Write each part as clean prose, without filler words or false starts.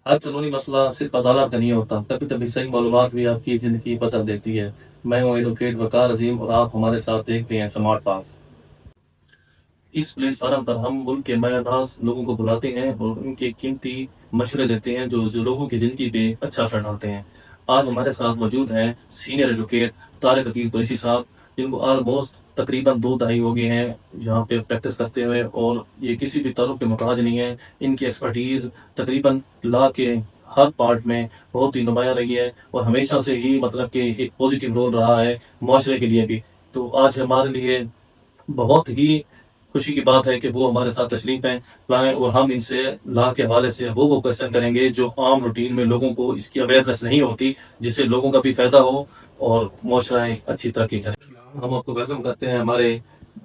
ہر قانونی مسئلہ صرف عدالت کا نہیں ہوتا، کبھی کبھی صحیح معلومات بھی آپ کی زندگی بدل دیتی ہے۔ میں ہوں ایڈوکیٹ وقار عظیم اور آپ ہمارے ساتھ دیکھ رہے ہیں سمارٹ ٹاکس۔ اس پلیٹ فارم پر ہم ملک کے مایہ ناز لوگوں کو بلاتے ہیں اور ان کے قیمتی مشورے دیتے ہیں جو لوگوں کی زندگی پہ اچھا اثر ڈالتے ہیں۔ آج ہمارے ساتھ موجود ہیں سینئر ایڈوکیٹ طارق عقیل قریشی صاحب، جن کو آلموسٹ تقریباً 2 دہائی ہو گئے ہیں یہاں پہ پریکٹس کرتے ہوئے، اور یہ کسی بھی تعارف کے محتاج نہیں ہے۔ ان کی ایکسپرٹیز تقریباً لا کے ہر پارٹ میں بہت ہی نمایاں رہی ہے اور ہمیشہ سے ہی مطلب کہ ایک پازیٹیو رول رہا ہے معاشرے کے لیے بھی۔ تو آج ہمارے لیے بہت ہی خوشی کی بات ہے کہ وہ ہمارے ساتھ تشریف لائیں اور ہم ان سے لا کے حوالے سے وہ کوشچن کریں گے جو عام روٹین میں لوگوں کو اس کی اویئرنیس نہیں ہوتی، جس سے لوگوں کا بھی فائدہ ہو اور معاشرہ ایک اچھی ترقی کرے۔ ہم آپ کو ویلکم کرتے ہیں ہمارے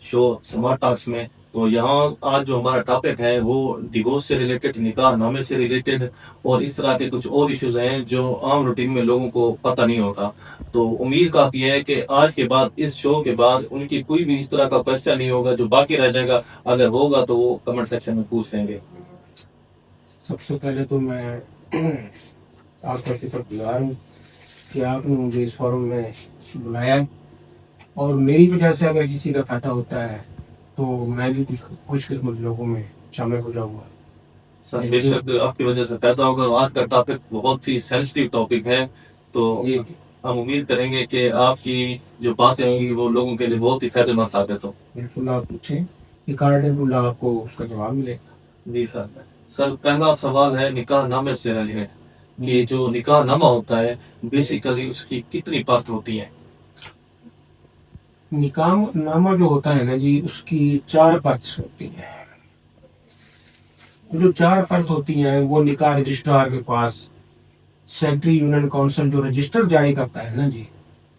شو سمارٹ ٹاکس میں۔ تو یہاں آج جو ہمارا ٹاپک ہے وہ ڈیورس سے ریلیٹڈ، نکاح نامے سے ریلیٹڈ اور اس طرح کے کچھ اور ایشوز ہیں جو عام روٹین میں لوگوں کو پتہ نہیں ہوتا۔ تو امید کافی ہے کہ آج کے بعد اس شو کے بعد ان کی کوئی بھی اس طرح کا کوشچن نہیں ہوگا جو باقی رہ جائے گا، اگر ہوگا تو وہ کمنٹ سیکشن میں پوچھ لیں گے۔ سب سے پہلے تو میں آپ کا شکر گزار ہوں کہ آپ نے مجھے اس فورم میں بلایا، اور میری وجہ سے اگر کسی کا فائدہ ہوتا ہے تو میں بھی خوش قسمت لوگوں میں شامل ہو جاؤں گا۔ سر بے شک آپ کی وجہ سے فائدہ ہوگا۔ آج کا ٹاپک بہت ہی سینسٹیو ٹاپک ہے، تو ہم امید کریں گے کہ آپ کی جو باتیں ہوں گی وہ لوگوں کے لیے بہت ہی فائدہ مند ثابت ہو۔ بالکل آپ پوچھیں، ریکارڈ آپ کو اس کا جواب ملے گا۔ جی سر۔ سر پہلا سوال ہے نکاح نامے سے ریلیٹڈ، کہ جو نکاح نامہ ہوتا ہے بیسیکلی اس کی کتنی پرت ہوتی ہے؟ نکاح نامہ جو ہوتا ہے نا جی، اس کی 4 پرتیں ہوتی ہیں۔ جو 4 پرت ہوتی ہیں وہ نکاح رجسٹرار کے پاس، سیکرٹری یونین کونسل جو رجسٹر جاری کرتا ہے نا جی،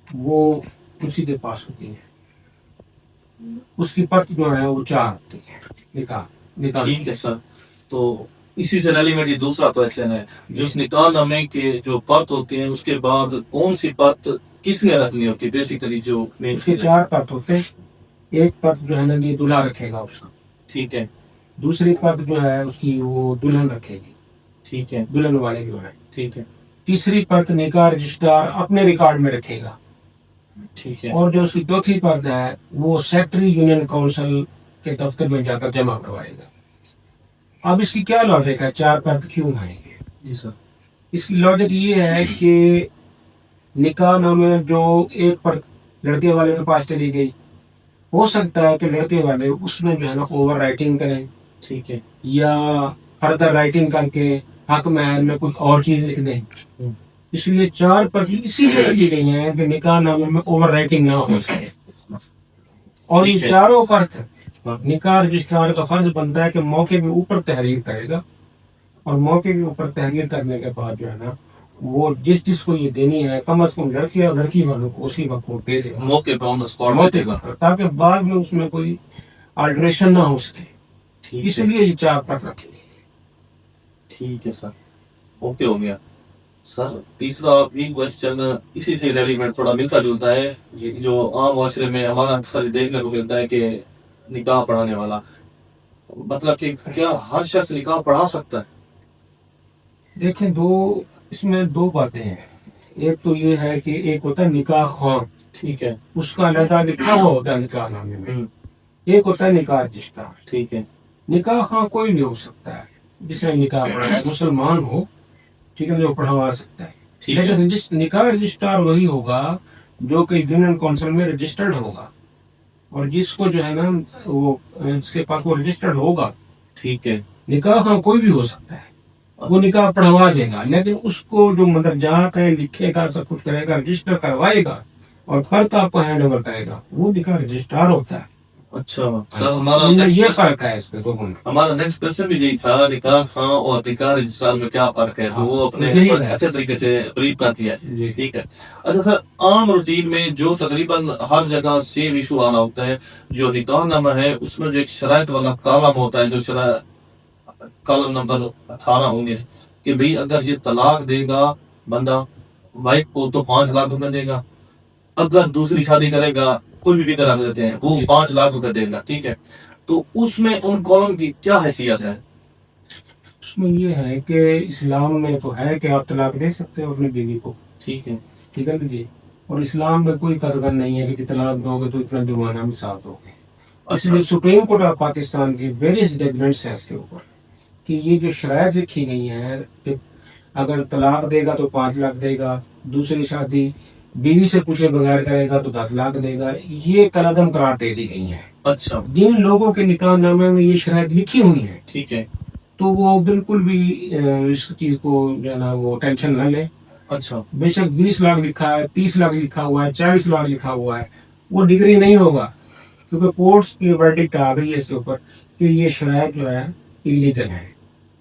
وہ اسی کے پاس ہوتی ہے۔ اس کی پرت جو ہے وہ 4 ہوتی ہے نکاح۔ ٹھیک ہے سر، تو اسی سے ریلیونٹ یہ دوسرا کوشچن ہے، جس نکاح نامے کے جو پرت ہوتے ہیں اس کے بعد کون سی پرت کس نے رکھنی ہوتی ہے؟ بیسیکلی جو اس کے 4 پرت ہوتے ہیں۔ ایک پرت جو ہے نا یہ دلہا رکھے گا اس کا، ٹھیک ہے۔ دوسری پرت جو ہے اس کی وہ دلہن رکھے گی، ٹھیک ہے، دلہن والے جو ہے، ٹھیک ہے۔ تیسری پرت نکاح رجسٹرار اپنے ریکارڈ میں رکھے گا، ٹھیک ہے۔ اور جو اس کی چوتھی پرت ہے وہ سیکرٹری یونین کونسل کے دفتر میں جا کر جمع کروائے گا۔ اب اس کی کیا لاجک ہے، 4 پرت کیوں آئیں گے؟ جی سر۔ اس کی لاجک یہ ہے کہ نکاح نامے جو ایک پرت لڑکے والے کے پاس چلی گئی، ہو سکتا ہے کہ لڑکے والے اس میں جو ہے نا اوور رائٹنگ کریں، ٹھیک ہے، یا فردر رائٹنگ کر کے حق مہر میں کچھ اور چیز لکھ دیں۔ اس لیے 4 پرت اسی لیے رکھی گئی ہیں کہ نکاح نامے میں اوور رائٹنگ نہ ہو سکے، اور یہ چاروں پرت نکاح رجسٹرار کا فرض بنتا ہے کہ موقع کے اوپر تحریر کرے گا، اور موقع کے اوپر تحریر کرنے کے بعد جو ہے نا وہ جس کو یہ دینی ہے کم از کم لڑکے اور لڑکی والوں کو اسی وقت وہ دے دے گا، موقع پہ آن دا اسپاٹ دے گا، تاکہ بعد میں اس میں کوئی آلٹریشن نہ ہو سکے۔ اس لیے یہ 4 پرت رکھی گئی۔ ٹھیک ہے سر، اوکے ہو گیا۔ سر تیسرا بھی کوشچن اسی سے ریلیونٹ تھوڑا ملتا جلتا ہے، جو عام معاشرے میں ہمارا اکثر دیکھنے کو ملتا ہے کہ نکاح پڑھانے والا، مطلب کہ کیا ہر شخص نکاح پڑھا سکتا ہے؟ دیکھیں، اس میں 2 باتیں ہیں۔ ایک تو یہ ہے کہ ایک ہوتا ہے نکاح خواہ، ٹھیک ہے، اس کا لہذا لکھا ہوا ہوتا ہے نکاح نامے میں۔ ایک ہوتا ہے نکاح رجسٹرار، ٹھیک ہے۔ نکاح خواہ کوئی بھی ہو سکتا ہے جس نے نکاح پڑھا ہے، مسلمان ہو، ٹھیک ہے، جو پڑھوا سکتا ہے، لیکن نکاح رجسٹرار وہی ہوگا جو کہ یونین کونسل میں رجسٹرڈ ہوگا، اور جس کو جو ہے نا وہ اس کے پاس وہ رجسٹرڈ ہوگا۔ ٹھیک ہے، نکاح خواہ کوئی بھی ہو سکتا ہے، وہ نکاح پڑھوا دے گا، لیکن اس کو جو مدرجات ہے لکھے گا، سب کچھ کرے گا، رجسٹر کروائے گا اور فرق آپ کو ہینڈ اوور کرے گا، وہ نکاح رجسٹرار ہوتا ہے۔ اچھا سر، یہ فرق ہے اس میں دونوں میں۔ ہمارا نیکسٹ کوشچن بھی یہی تھا، نکاح خواہ اور نکاح رجسٹرار میں کیا فرق ہے؟ تو وہ اپنے اچھے طریقے سے بریف کر دیا ہے، ٹھیک ہے۔ اچھا سر، عام روٹین میں جو تقریباً ہر جگہ سیم ایشو آنا ہوتا ہے، جو نکاح نامہ ہے اس میں جو ایک شرائط والا کالم ہوتا ہے، جو کالم نمبر 18 19، کہ بھئی اگر یہ طلاق دے گا بندہ وائف کو تو 5 لاکھ روپے دے گا، اگر دوسری شادی کرے گا کوئی بھی فکر رکھ دیتے ہیں وہ 5 لاکھ روپے دے گا، ٹھیک ہے۔ تو اس میں ان کالم کی کیا حیثیت ہے؟ اس میں یہ ہے کہ اسلام میں تو ہے کہ آپ طلاق دے سکتے ہو اپنی بیوی کو، ٹھیک ہے ٹھیک ہے نا جی، اور اسلام میں کوئی قدغن نہیں ہے کہ طلاق دو گے تو اتنا جرمانہ بھی ساتھ دو گے. اس لیے سپریم کورٹ آف پاکستان کی ویریس ججمنٹس ہیں اس کے اوپر کہ یہ جو شرائط لکھی گئی ہیں کہ اگر طلاق دے گا تو 5 لاکھ دے گا، دوسری شادی بیوی سے پوچھے بغیر کرے گا تو 10 لاکھ دے گا، یہ کالعدم قرار دے دی گئی ہیں. اچھا جن لوگوں کے نکاح نامے میں یہ شرائط لکھی ہوئی ہیں ٹھیک ہے تو وہ بالکل بھی اس چیز کو جو ہے نا وہ ٹینشن نہ لیں. اچھا بے شک 20 لاکھ لکھا ہے، 30 لاکھ لکھا ہوا ہے، 40 لاکھ لکھا ہوا ہے، وہ ڈگری نہیں ہوگا کیونکہ کورٹس کی ورڈکٹ آ گئی ہے اس کے اوپر کہ یہ شرائط جو ہے انلیگل ہے.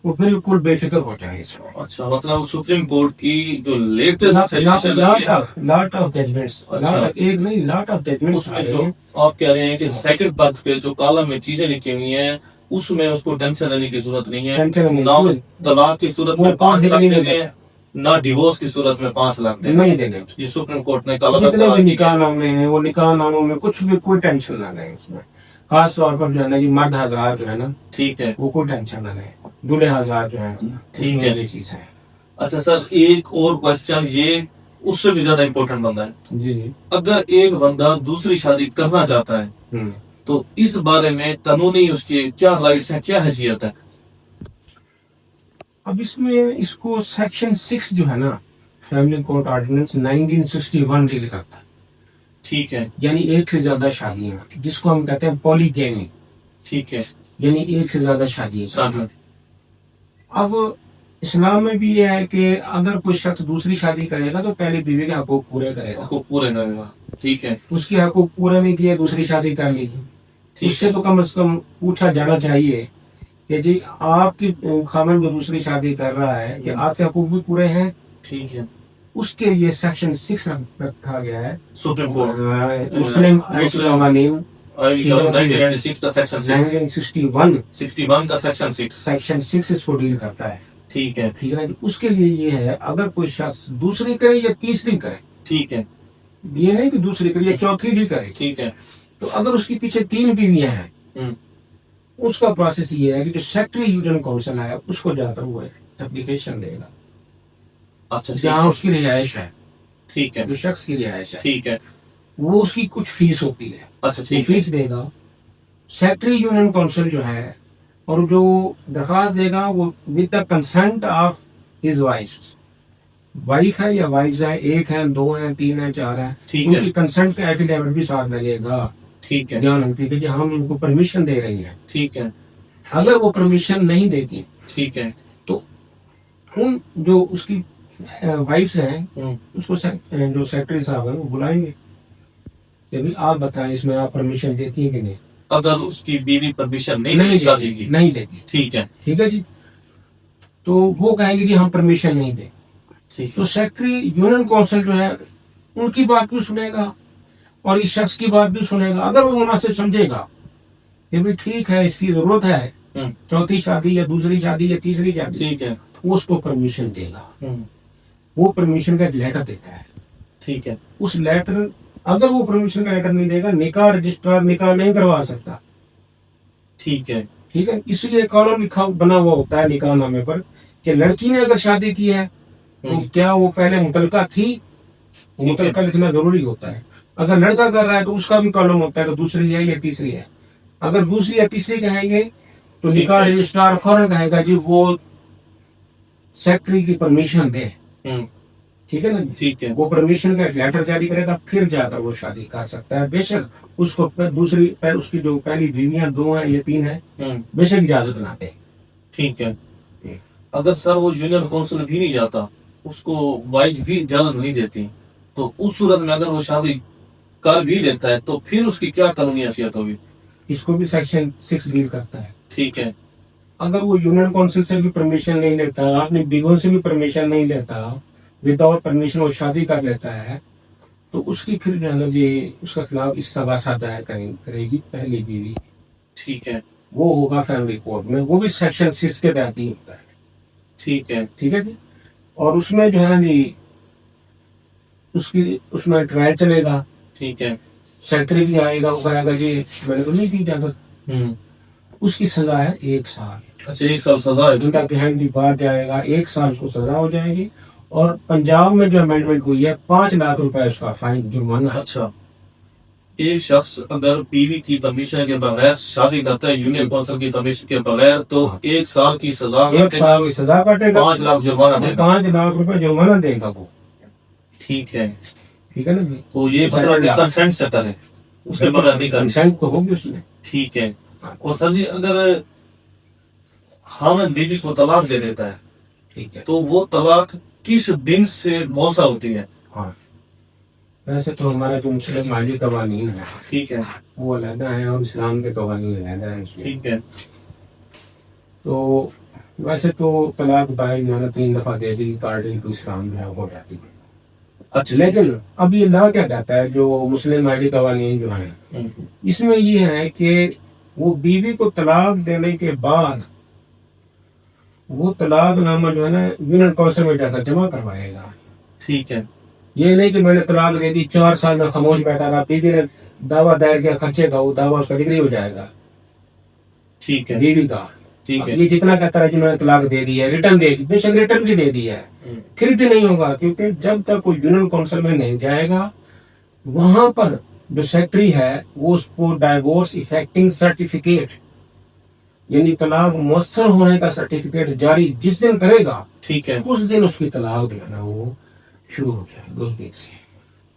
وہ بالکل بے فکر ہو جائے اس میں. اچھا مطلب سپریم کورٹ کی جو لیٹسٹ لاٹ آف ججمنٹس، ایک نہیں لاٹ آف اس ججمنٹس میں جو آپ کہہ رہے ہیں کہ سیکنڈ پد پہ جو کالم میں چیزیں لکھی ہوئی ہیں اس میں اس کو ٹینشن لینے کی ضرورت نہیں ہے. ٹینشن نہیں، نہ طلاق کی صورت میں وہ 5 لاکھ نہیں دینے ہیں، نہ ڈیورس کی صورت میں 5 لاکھ دینے نہیں دینے. یہ سپریم کورٹ نے کالم جتنے بھی نکاح نامے ہیں وہ نکاح ناموں میں کچھ بھی کوئی ٹینشن نہ لیں اس میں. خاص طور پر جو ہے نا جی مرد حضرات جو ہے نا ٹھیک ہے وہ کوئی ٹینشن نہ لیں، دولہے حضرات جو ہیں ٹھیک اس ہے. میں یہ چیز ہے. اچھا سر ایک اور کوشچن یہ اس سے بھی زیادہ امپورٹنٹ بنتا ہے. جی جی. اگر ایک بندہ دوسری شادی کرنا چاہتا ہے تو اس بارے میں قانونی اس کی کیا رائٹس ہیں، کیا حیثیت ہے؟ اب اس میں اس کو سیکشن 6 جو ہے نا فیملی کورٹ آرڈیننس 1961 ڈیل کرتا ہے. ٹھیک ہے یعنی ایک سے زیادہ شادیاں جس کو ہم کہتے ہیں پولیگیمی، ٹھیک ہے یعنی ایک سے زیادہ شادیاں. شادی اب اسلام میں بھی یہ ہے کہ اگر کوئی شخص دوسری شادی کرے گا تو پہلے بیوی کے حقوق پورے کرے گا. کو پورے کرے گا. ٹھیک ہے اس کے حقوق پورے نہیں کیے دوسری شادی کر لیجیے. اس سے تو کم از کم پوچھا جانا چاہیے کہ جی آپ کی خاوند جو دوسری شادی کر رہا ہے کہ آپ کے حقوق بھی پورے ہیں. ٹھیک ہے اس کے لیے سیکشن 6 رکھا گیا ہے سپریم کورٹ مسلم ایکٹ قوانین 1996 کا سیکشن 1961 61 کا سیکشن 6. سیکشن 6 اس کو ڈیل کرتا ہے. ٹھیک ہے ٹھیک ہے نا. اس کے لیے یہ ہے اگر کوئی شخص دوسری کرے یا تیسری کرے، ٹھیک ہے یہ نہیں کہ دوسری کرے یا چوتھی بھی کرے، ٹھیک ہے تو اگر اس کے پیچھے 3 بیویاں ہیں اس کا پروسیس یہ ہے کہ جو سیکٹری یونین کونسل ہے اس کو جا کر وہ اپلیکیشن دے گا اچھا جہاں اس کی رہائش ہے، ٹھیک ہے جو شخص کی رہائش ہے ٹھیک ہے وہ اس کی کچھ فیس ہوتی ہے، اچھا وہ ٹھیک ہے فیس دے گا. سیکٹری یونین کونسل جو ہے اور جو درخواست دے گا وہ with the consent of his wife ہے یا وائفز ہے، 1 ہے 2 ہیں 3 ہیں 4 ہیں، ٹھیک ان ہے کی کنسنٹ کا ایفیڈیوٹ بھی ساتھ لگے گا. ٹھیک ہے دھیان رکھیے کہ ہم ان کو پرمیشن دے رہی ہیں. ٹھیک ہے اگر وہ پرمیشن نہیں دیتی ٹھیک ہے تو ان جو اس کی وائفس ہیں اس کو جو سیکرٹری صاحب ہیں وہ بلائیں گے کہ بھی آپ بتائیں اس میں آپ پرمیشن دیتی ہیں کہ نہیں. اگر اس کی بیوی پرمیشن نہیں شادی کی نہیں دیتی، ٹھیک ہے ٹھیک ہے جی، تو وہ کہیں گے کہ ہم پرمیشن نہیں دیں. ٹھیک تو سیکرٹری یونین کونسل جو ہے ان کی بات بھی سنے گا اور اس شخص کی بات بھی سنے گا. اگر وہ مناسب سمجھے گا کہ بھی ٹھیک ہے اس کی ضرورت ہے چوتھی شادی یا دوسری شادی یا تیسری شادی، ٹھیک ہے وہ اس کو پرمیشن دے گا. وہ پرمیشن کا ایک لیٹر دیتا ہے. ٹھیک ہے اس لیٹر اگر وہ پرمیشن کا لیٹر نہیں دے گا نکاح رجسٹرار نکاح نہیں کروا سکتا. ٹھیک ہے ٹھیک ہے. اس لیے کالم لکھا بنا ہوا ہوتا ہے نکاح نامے پر کہ لڑکی نے اگر شادی کی ہے تو کیا وہ پہلے متعلقہ تھی، متعلقہ لکھنا ضروری ہوتا ہے. اگر لڑکا کر رہا ہے تو اس کا بھی کالم ہوتا ہے کہ دوسری ہے یا تیسری ہے. اگر دوسری یا تیسری کہیں گے تو نکاح رجسٹرار فوراً کہے گا جی وہ سیکرٹری کی پرمیشن دے. ٹھیک ہے نا. ٹھیک ہے وہ پرمیشن کا ایک لیٹر جاری کرے گا پھر جا کر وہ شادی کر سکتا ہے. بے شک اس کو دوسری اس کی جو پہلی بیویاں 2 ہیں یا 3 ہیں بے شک اجازت نہ دے. ٹھیک ہے. اگر سر وہ یونین کونسل بھی نہیں جاتا، اس کو وائف بھی اجازت نہیں دیتی، تو اس صورت میں اگر وہ شادی کر بھی لیتا ہے تو پھر اس کی کیا قانونی حیثیت ہوگی؟ اس کو بھی سیکشن 6 ڈیل کرتا ہے. ٹھیک ہے اگر وہ یونین کونسل سے بھی پرمیشن نہیں لیتا، اپنی بیویوں سے بھی پرمیشن نہیں لیتا، وداؤٹ پرمیشن وہ شادی کر لیتا ہے تو اس کی پھر جو ہے نا جی اس کے خلاف استغاثہ دائر کرے گی پہلی بیوی. ٹھیک ہے وہ ہوگا فیملی کورٹ میں، وہ بھی سیکشن 6 کے تحت ہی ہوتا ہے. ٹھیک ہے ٹھیک ہے جی. اور اس میں جو ہے نا جی اس میں ٹرائل چلے گا. ٹھیک ہے سیکرٹری بھی آئے گا، وہ کہے گا جی میں نے تو نہیں دی اجازت. اس کی سزا ہے 1 سال. اچھا 1 سال سزا ہے. ان کا بہائنڈ دی بار جائے گا, 1 سال اس کو سزا ہو جائے گی. اور پنجاب میں جو امینڈمنٹ ہوئی ہے 5 لاکھ روپے اس کا فائن جرمانہ ہے. اچھا ایک شخص اگر بیوی کی پرمیشن کے بغیر شادی کرتا ہے یونین کونسل کی پرمیشن کے بغیر تو 1 سال کی سزا, 1 سال کی سزا کاٹے گا, 5 لاکھ جرمانہ دے گا. 5 لاکھ روپے جرمانہ دے گا وہ. ٹھیک ہے, ٹھیک ہے نا جی. تو یہ مطلب کنسنٹ سے کرے, اس کے بغیر نہیں کرے. کنسنٹ تو ہوگی اس میں. ٹھیک ہے. اور سر جی اگر خاوند بیوی کو طلاق دے دیتا ہے ٹھیک ہے, تو وہ طلاق کس دن سے موسا ہوتی ہے؟ ہاں ویسے تو ہمارا جو مسلم مالی قوانین ہے ٹھیک ہے, وہ علیحدہ ہیں اور اسلام کے قوانین علیحدہ ہیں اس میں. ٹھیک ہے. تو ویسے تو طلاق بائی جو ہے نا 3 دفعہ دے دی کارڈنگ ٹو اسلام جو ہے ہو جاتی ہے. اچھا لیکن اب یہ لا کیا کہتا ہے جو مسلم مالی قوانین جو ہیں اس میں یہ ہے کہ وہ بیوی کو طلاق دینے کے بعد وہ طلاق نامہ جو ہے نا یونین کونسل میں جا کر جمع کروائے گا. ٹھیک ہے. یہ نہیں کہ میں نے طلاق دے دی 4 سال میں خاموش بیٹھا رہا, بیوی نے دعویٰ دائر کیا خرچے کا, وہ دعویٰ اس کا ڈگری ہو جائے گا ٹھیک ہے. بیوی کا. ٹھیک ہے. یہ جتنا کہتا ہے جنہوں نے طلاق دے دی ہے, ریٹرن دے دی, بے شک ریٹرن بھی دے دی ہے, پھر بھی نہیں ہوگا, کیونکہ جب تک وہ یونین کونسل میں نہیں جائے گا وہاں پر جو سیکٹری ہے وہ اس کو ڈائیورس افیکٹنگ سرٹیفکیٹ یعنی طلاق مؤثر ہونے کا سرٹیفکیٹ جاری جس دن کرے گا ٹھیک ہے. اس دن اس کی طلاق جو ہے نا وہ شروع ہو جائے گا اس دن سے.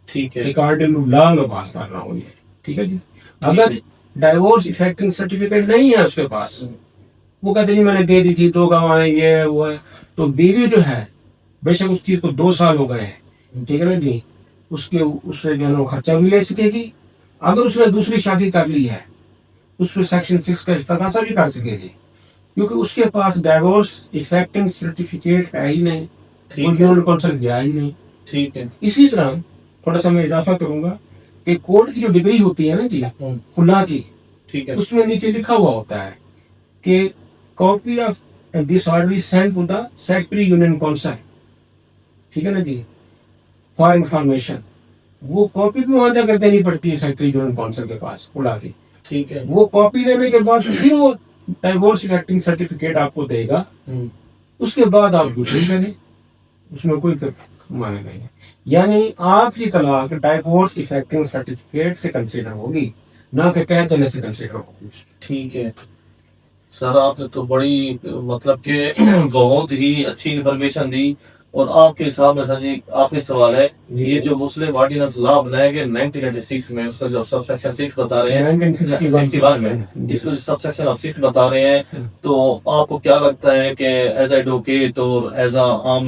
ٹھیک ہے. اکارڈنگ لا میں بات کر رہا ہوں یہ. ٹھیک ہے جی. اگر ڈائیورس افیکٹنگ سرٹیفکیٹ نہیں ہے اس کے پاس, وہ کہتے ہیں میں نے دے دی تھی 2 گواہیں یہ وہ ہے, تو بیوی جو ہے بے شک اس چیز کو 2 سال ہو گئے ہیں, ٹھیک ہے نا جی, اس سے جو ہے نا خرچہ بھی لے سکے گی. اگر اس نے دوسری شادی کر لی ہے اس میں سیکشن 6 کا استغاثہ بھی کر سکے گی, کیونکہ اس کے پاس ڈائیورس افیکٹنگ سرٹیفکیٹ ہے ہی نہیں, وہ یونین کونسل گیا ہی نہیں. ٹھیک ہے. اسی طرح تھوڑا سا میں اضافہ کروں گا کہ کورٹ کی جو ڈگری ہوتی ہے نا جی خلا کی, ٹھیک ہے. اس میں نیچے لکھا ہوا ہوتا ہے کہ copy of this order send to the secretary union council. ٹھیک ہے نا جی, فار انفارمیشن. وہ کاپی بھی وہاں جا کر دینی پڑتی ہے سیکٹری یونین کونسل کے پاس خلا کی. ٹھیک ہے. وہ کاپی دینے کے بعد پھر وہ ڈائیورس افیکٹنگ سرٹیفکیٹ آپ کو دے گا, اس کے بعد آپ دوسری کریں, اس میں کوئی معنی نہیں ہے. یعنی آپ کی طلاق ڈائیورس افیکٹنگ سرٹیفکیٹ سے کنسیڈر ہوگی, نہ کہ کہہ دینے سے کنسیڈر ہوگی. ٹھیک ہے. سر آپ نے تو بڑی مطلب کہ بہت ہی اچھی انفارمیشن دی. اور آپ کے حساب میں سر جی آخری سوال ہے, یہ جو مسلم آرڈیننس لا بنایا گیا 1996 میں, اس کا جو سب سیکشن 6 بتا رہے ہیں 1961 میں, اس کو سب سیکشن آف 6 بتا رہے ہیں, تو آپ کو کیا لگتا ہے کہ ایز اے ایڈوکیٹ اور ایز اے عام